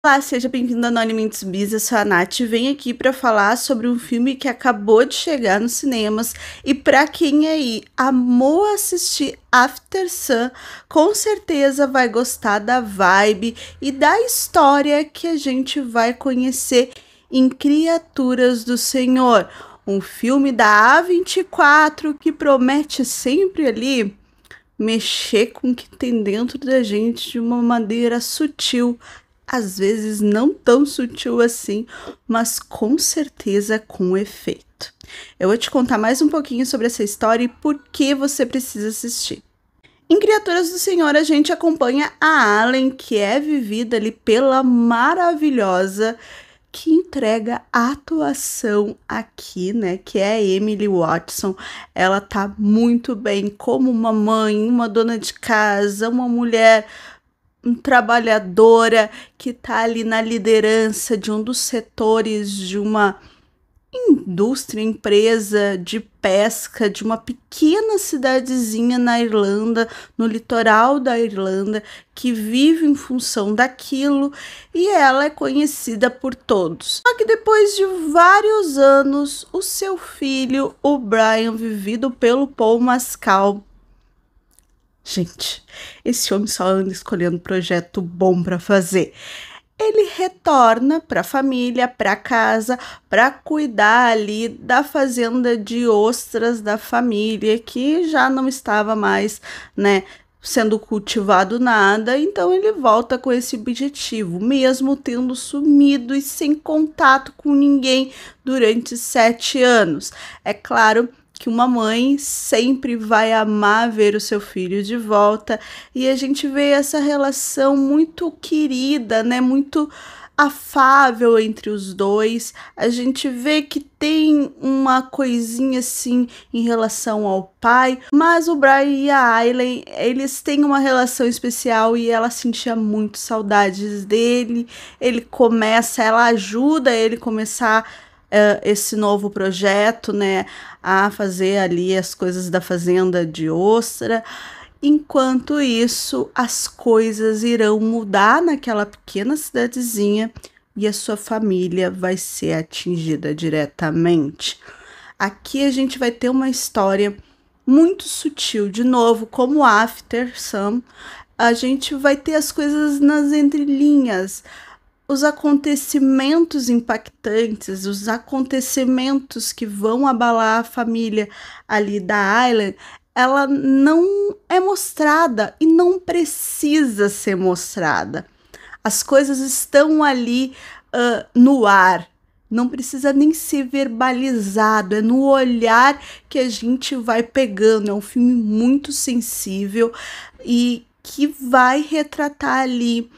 Olá, seja bem-vindo ao Anonymous Biz, eu sou a Nath, venho aqui para falar sobre um filme que acabou de chegar nos cinemas e para quem aí amou assistir After Sun, com certeza vai gostar da vibe e da história que a gente vai conhecer em Criaturas do Senhor, um filme da A24 que promete sempre ali mexer com o que tem dentro da gente de uma maneira sutil, às vezes não tão sutil assim, mas com certeza com efeito. Eu vou te contar mais um pouquinho sobre essa história e por que você precisa assistir. Em Criaturas do Senhor, a gente acompanha a Allen, que é vivida ali pela maravilhosa que entrega a atuação aqui, né, que é a Emily Watson. Ela tá muito bem como uma mãe, uma dona de casa, uma mulher trabalhadora que tá ali na liderança de um dos setores de uma indústria, empresa de pesca de uma pequena cidadezinha na Irlanda, no litoral da Irlanda, que vive em função daquilo e ela é conhecida por todos. Só que depois de vários anos, o seu filho, o Brian, vivido pelo Paul Mescal. Gente, esse homem só anda escolhendo projeto bom para fazer. Ele retorna para a família, para casa, para cuidar ali da fazenda de ostras da família, que já não estava mais, né, sendo cultivado nada. Então ele volta com esse objetivo, mesmo tendo sumido e sem contato com ninguém durante 7 anos. É claro que uma mãe sempre vai amar ver o seu filho de volta e a gente vê essa relação muito querida, né, muito afável entre os dois. A gente vê que tem uma coisinha assim em relação ao pai, mas o Brian e a Aileen, eles têm uma relação especial e ela sentia muito saudades dele. Ela ajuda ele começar esse novo projeto, né, a fazer ali as coisas da fazenda de ostra. Enquanto isso, as coisas irão mudar naquela pequena cidadezinha e a sua família vai ser atingida diretamente. Aqui a gente vai ter uma história muito sutil, de novo, como After Sun. A gente vai ter as coisas nas entrelinhas, os acontecimentos impactantes, os acontecimentos que vão abalar a família ali da Island, ela não é mostrada e não precisa ser mostrada. As coisas estão ali no ar, não precisa nem ser verbalizado, é no olhar que a gente vai pegando. É um filme muito sensível e que vai retratar ali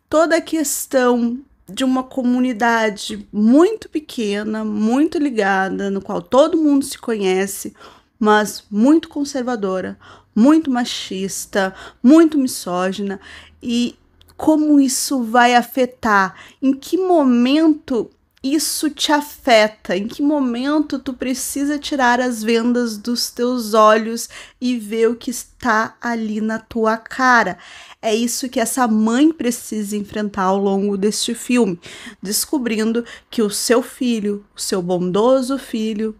toda a questão de uma comunidade muito pequena, muito ligada, no qual todo mundo se conhece, mas muito conservadora, muito machista, muito misógina, e como isso vai afetar, em que momento isso te afeta, em que momento tu precisa tirar as vendas dos teus olhos e ver o que está ali na tua cara. É isso que essa mãe precisa enfrentar ao longo deste filme, descobrindo que o seu filho, o seu bondoso filho,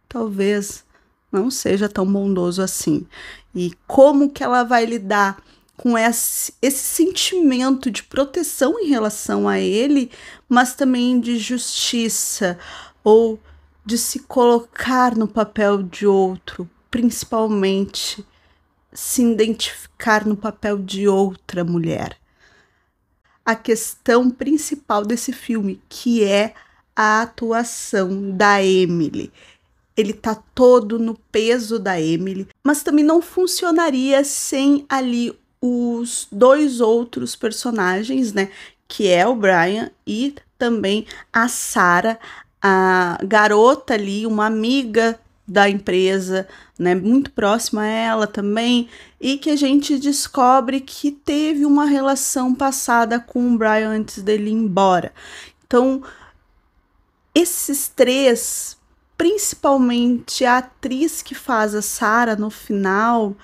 talvez não seja tão bondoso assim. E como que ela vai lidar com esse sentimento de proteção em relação a ele, mas também de justiça, ou de se colocar no papel de outro, principalmente se identificar no papel de outra mulher. A questão principal desse filme, que é a atuação da Emily. Ele tá todo no peso da Emily, mas também não funcionaria sem ali os dois outros personagens, né, que é o Brian e também a Sarah, a garota ali, uma amiga da empresa, né, muito próxima a ela também, e que a gente descobre que teve uma relação passada com o Brian antes dele ir embora. Então, esses três, principalmente a atriz que faz a Sarah no final,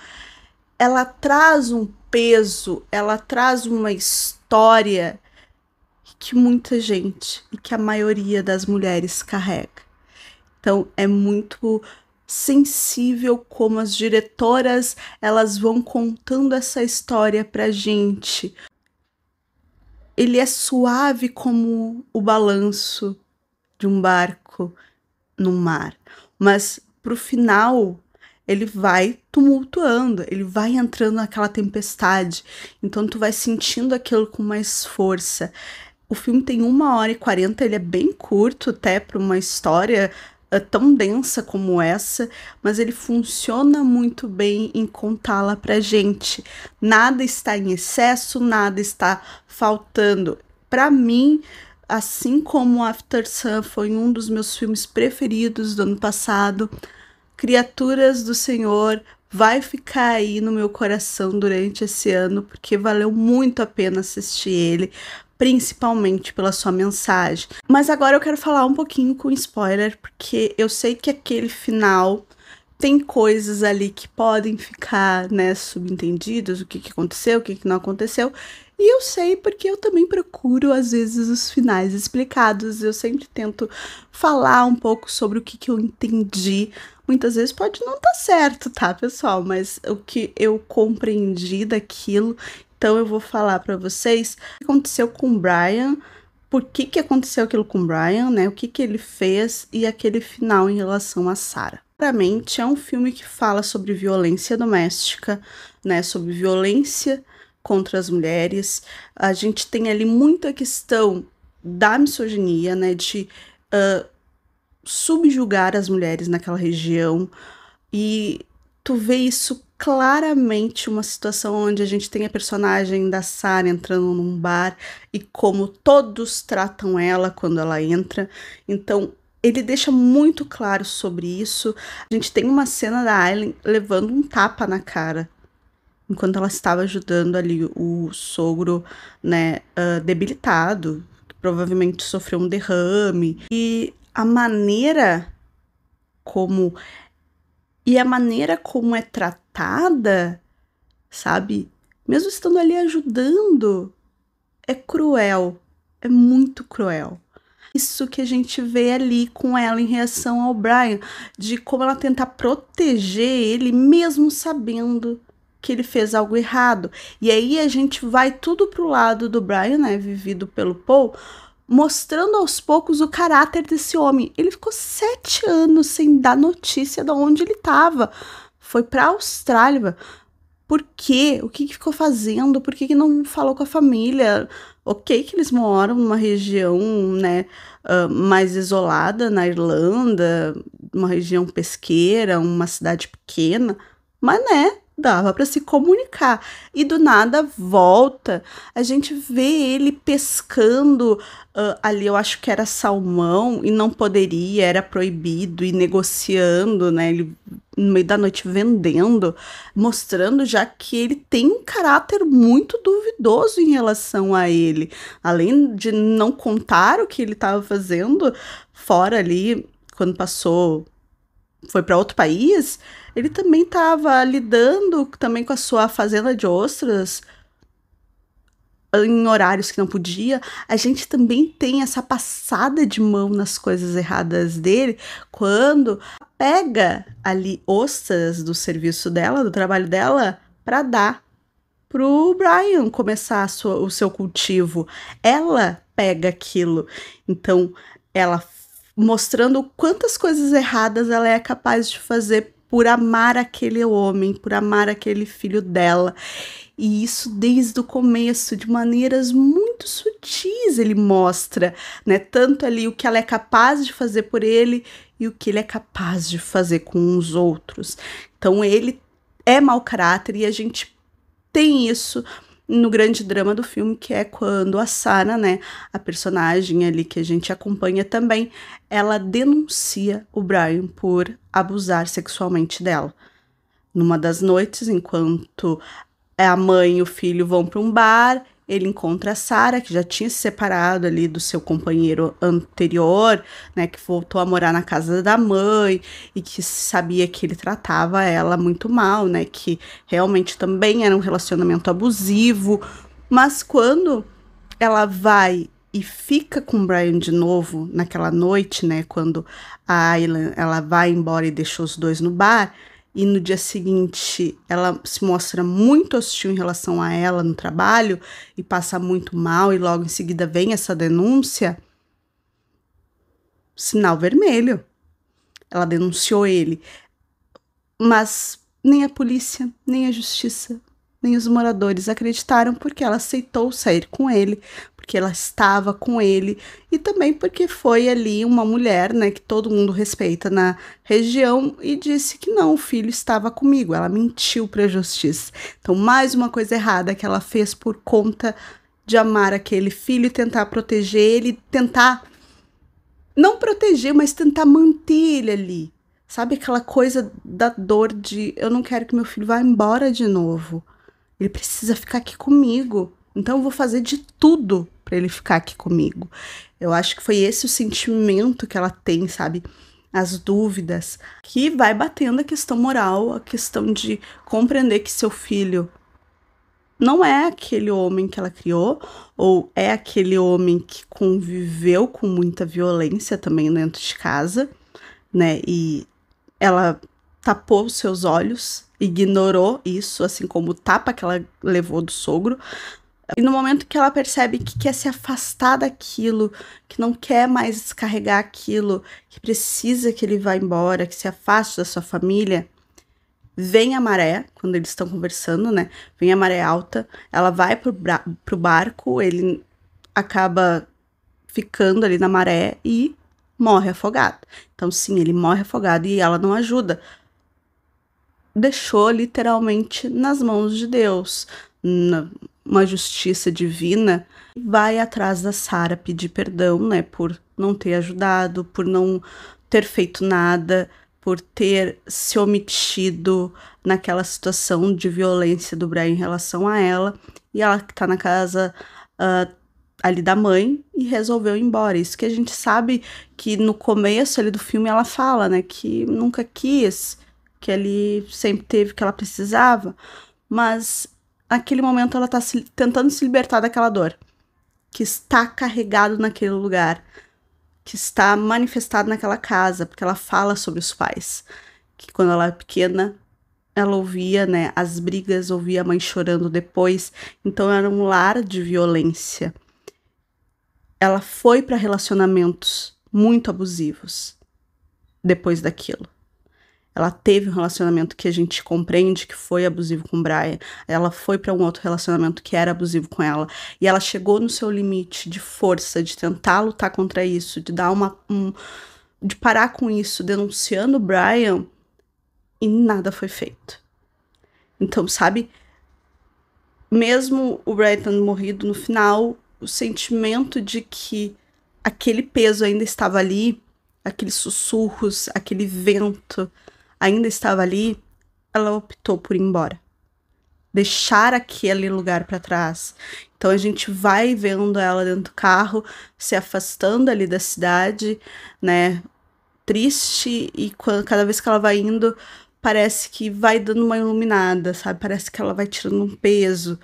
ela traz um peso, ela traz uma história que muita gente e que a maioria das mulheres carrega. Então é muito sensível como as diretoras elas vão contando essa história pra gente. Ele é suave como o balanço de um barco no mar, mas pro final ele vai tumultuando, ele vai entrando naquela tempestade, então tu vai sentindo aquilo com mais força. O filme tem 1h40, ele é bem curto até para uma história tão densa como essa, mas ele funciona muito bem em contá-la pra gente. Nada está em excesso, nada está faltando. Para mim, assim como After Sun foi um dos meus filmes preferidos do ano passado, Criaturas do Senhor vai ficar aí no meu coração durante esse ano, porque valeu muito a pena assistir ele, principalmente pela sua mensagem. Mas agora eu quero falar um pouquinho com spoiler, porque eu sei que aquele final tem coisas ali que podem ficar, né, subentendidas, o que aconteceu, o que não aconteceu. E eu sei porque eu também procuro, às vezes, os finais explicados. Eu sempre tento falar um pouco sobre o que eu entendi. Muitas vezes pode não estar certo, tá, pessoal? Mas o que eu compreendi daquilo. Então eu vou falar pra vocês o que aconteceu com o Brian, por que aconteceu aquilo com o Brian, né? O que ele fez e aquele final em relação a Sarah. Claramente é um filme que fala sobre violência doméstica, né? Sobre violência contra as mulheres. A gente tem ali muita questão da misoginia, né? De subjugar as mulheres naquela região. E tu vê isso claramente, uma situação onde a gente tem a personagem da Sarah entrando num bar e como todos tratam ela quando ela entra. Então, ele deixa muito claro sobre isso. A gente tem uma cena da Aileen levando um tapa na cara, enquanto ela estava ajudando ali o sogro, né, debilitado, que provavelmente sofreu um derrame. E a maneira como é tratada, sabe? Mesmo estando ali ajudando, é cruel, é muito cruel. Isso que a gente vê ali com ela em reação ao Brian, de como ela tenta proteger ele, mesmo sabendo que ele fez algo errado. E aí a gente vai tudo pro lado do Brian, né, vivido pelo Paul, mostrando aos poucos o caráter desse homem. Ele ficou 7 anos sem dar notícia de onde ele estava. Foi pra Austrália. Por quê? O que ficou fazendo? Por que não falou com a família? Ok que eles moram numa região, né, mais isolada, na Irlanda, uma região pesqueira, uma cidade pequena, mas, né, dava para se comunicar. E do nada volta, a gente vê ele pescando ali, eu acho que era salmão, e não poderia, era proibido, e negociando, né, ele no meio da noite vendendo, mostrando já que ele tem um caráter muito duvidoso em relação a ele. Além de não contar o que ele estava fazendo fora ali, quando foi para outro país, ele também estava lidando também com a sua fazenda de ostras em horários que não podia. A gente também tem essa passada de mão nas coisas erradas dele, quando pega ali ostras do serviço dela, do trabalho dela, para dar pro Brian começar o seu cultivo. Ela pega aquilo. Então, ela mostrando quantas coisas erradas ela é capaz de fazer por amar aquele homem, por amar aquele filho dela. E isso desde o começo, de maneiras muito sutis, ele mostra, né? Tanto ali o que ela é capaz de fazer por ele e o que ele é capaz de fazer com os outros. Então ele é mau caráter e a gente tem isso no grande drama do filme, que é quando a Sarah, né, a personagem ali que a gente acompanha também, ela denuncia o Brian por abusar sexualmente dela. Numa das noites, enquanto a mãe e o filho vão para um bar, ele encontra a Sarah, que já tinha se separado ali do seu companheiro anterior, né, que voltou a morar na casa da mãe e que sabia que ele tratava ela muito mal, né, que realmente também era um relacionamento abusivo. Mas quando ela vai e fica com o Brian de novo naquela noite, né, quando a Ayla, ela vai embora e deixa os dois no bar, e no dia seguinte ela se mostra muito hostil em relação a ela no trabalho e passa muito mal, e logo em seguida vem essa denúncia, sinal vermelho. Ela denunciou ele, mas nem a polícia, nem a justiça, nem os moradores acreditaram, porque ela aceitou sair com ele, porque ela estava com ele, e também porque foi ali uma mulher, né, que todo mundo respeita na região, e disse que não, o filho estava comigo. Ela mentiu para a justiça. Então, mais uma coisa errada que ela fez por conta de amar aquele filho e tentar proteger ele, tentar não proteger, mas tentar manter ele ali. Sabe aquela coisa da dor de eu não quero que meu filho vá embora de novo. Ele precisa ficar aqui comigo. Então eu vou fazer de tudo para ele ficar aqui comigo. Eu acho que foi esse o sentimento que ela tem, sabe? As dúvidas, que vai batendo a questão moral, a questão de compreender que seu filho não é aquele homem que ela criou, ou é aquele homem que conviveu com muita violência também dentro de casa, né? E ela tapou os seus olhos, ignorou isso, assim como o tapa que ela levou do sogro. E no momento que ela percebe que quer se afastar daquilo, que não quer mais descarregar aquilo, que precisa que ele vá embora, que se afaste da sua família, vem a maré, quando eles estão conversando, né? Vem a maré alta, ela vai pro barco, ele acaba ficando ali na maré e morre afogado. Então, sim, ele morre afogado e ela não ajuda. Deixou literalmente nas mãos de Deus, uma justiça divina. Vai atrás da Sarah pedir perdão, né? Por não ter ajudado, por não ter feito nada, por ter se omitido naquela situação de violência do Brian em relação a ela, e ela que tá na casa ali da mãe e resolveu ir embora. Isso que a gente sabe que no começo ali do filme ela fala, né, que nunca quis, que ele sempre teve o que ela precisava, mas naquele momento ela tá tentando se libertar daquela dor, que está carregado naquele lugar, que está manifestado naquela casa, porque ela fala sobre os pais, que quando ela era pequena, ela ouvia, né, as brigas, ouvia a mãe chorando depois, então era um lar de violência. Ela foi para relacionamentos muito abusivos depois daquilo. Ela teve um relacionamento que a gente compreende que foi abusivo com o Brian. Ela foi para um outro relacionamento que era abusivo com ela. E ela chegou no seu limite de força, de tentar lutar contra isso, de dar de parar com isso, denunciando o Brian, e nada foi feito. Então, sabe, mesmo o Brian tendo morrido no final, o sentimento de que aquele peso ainda estava ali, aqueles sussurros, aquele vento ainda estava ali, ela optou por ir embora. Deixar aquele lugar para trás. Então a gente vai vendo ela dentro do carro, se afastando ali da cidade, né? Triste, e cada vez que ela vai indo, parece que vai dando uma iluminada, sabe? Parece que ela vai tirando um peso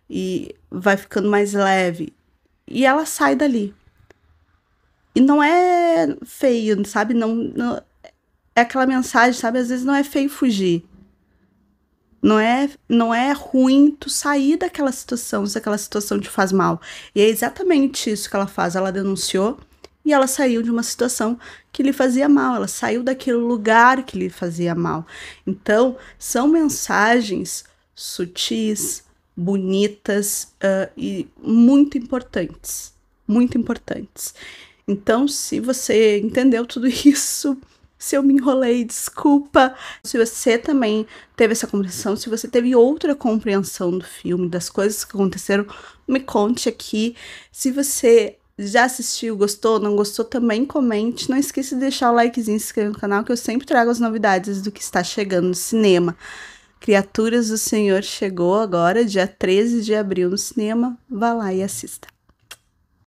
e vai ficando mais leve. E ela sai dali. E não é feio, sabe? Não é aquela mensagem, sabe? Às vezes não é feio fugir. Não é ruim tu sair daquela situação, se aquela situação te faz mal. E é exatamente isso que ela faz. Ela denunciou e ela saiu de uma situação que lhe fazia mal. Ela saiu daquele lugar que lhe fazia mal. Então, são mensagens sutis, bonitas e muito importantes. Muito importantes. Então, se você entendeu tudo isso, se eu me enrolei, desculpa. Se você também teve essa compreensão, se você teve outra compreensão do filme, das coisas que aconteceram, me conte aqui. Se você já assistiu, gostou, não gostou, também comente. Não esqueça de deixar o likezinho, se inscrever no canal, que eu sempre trago as novidades do que está chegando no cinema. Criaturas do Senhor chegou agora, dia 13 de abril no cinema. Vá lá e assista.